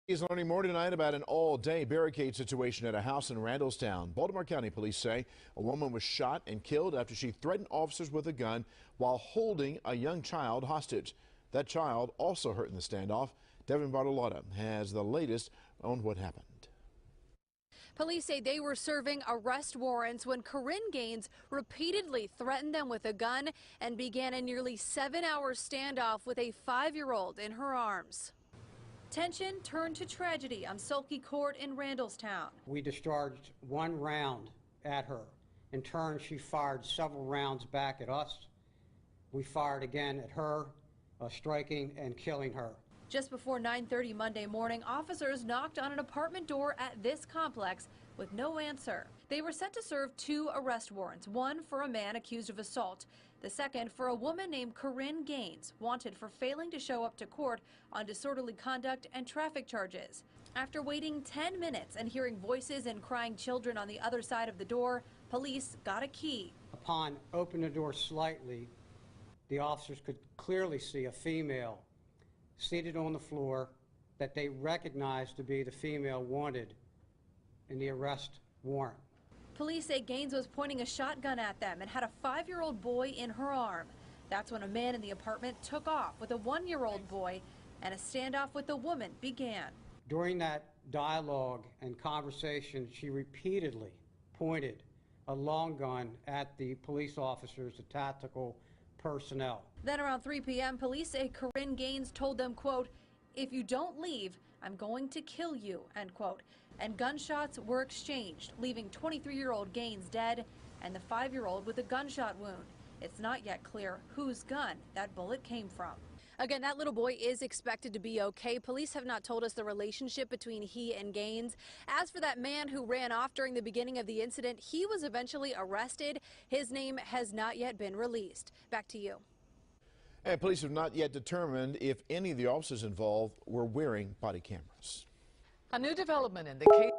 Is learning more tonight about an all-day barricade situation at a house in Randallstown. Baltimore County Police say a woman was shot and killed after she threatened officers with a gun while holding a young child hostage. That child also hurt in the standoff. Devin Bartolotta has the latest on what happened. Police say they were serving arrest warrants when Korryn Gaines repeatedly threatened them with a gun and began a nearly 7-hour standoff with a 5-year-old in her arms. Tension turned to tragedy on Sulky Court in Randallstown. We discharged one round at her. In turn, she fired several rounds back at us. We fired again at her, striking and killing her. Just before 9:30 Monday morning, officers knocked on an apartment door at this complex with no answer. They were set to serve 2 arrest warrants, one for a man accused of assault, the second for a woman named Korryn Gaines, wanted for failing to show up to court on disorderly conduct and traffic charges. After waiting 10 minutes and hearing voices and crying children on the other side of the door, police got a key. Upon opening the door slightly, the officers could clearly see a female seated on the floor that they recognized to be the female wanted in the arrest warrant. Police say Gaines was pointing a shotgun at them and had a 5-year-old boy in her arm. That's when a man in the apartment took off with a 1-year-old boy and a standoff with the woman began. During that dialogue and conversation, she repeatedly pointed a long gun at the police officers, the tactical personnel. Then around 3 p.m., police say Korryn Gaines told them, quote, "If you don't leave, I'm going to kill you," end quote. And gunshots were exchanged, leaving 23-year-old Gaines dead and the 5-year-old with a gunshot wound. It's not yet clear whose gun that bullet came from. Again, that little boy is expected to be okay. Police have not told us the relationship between he and Gaines. As for that man who ran off during the beginning of the incident, he was eventually arrested. His name has not yet been released. Back to you. And police have not yet determined if any of the officers involved were wearing body cameras. A new development in the case.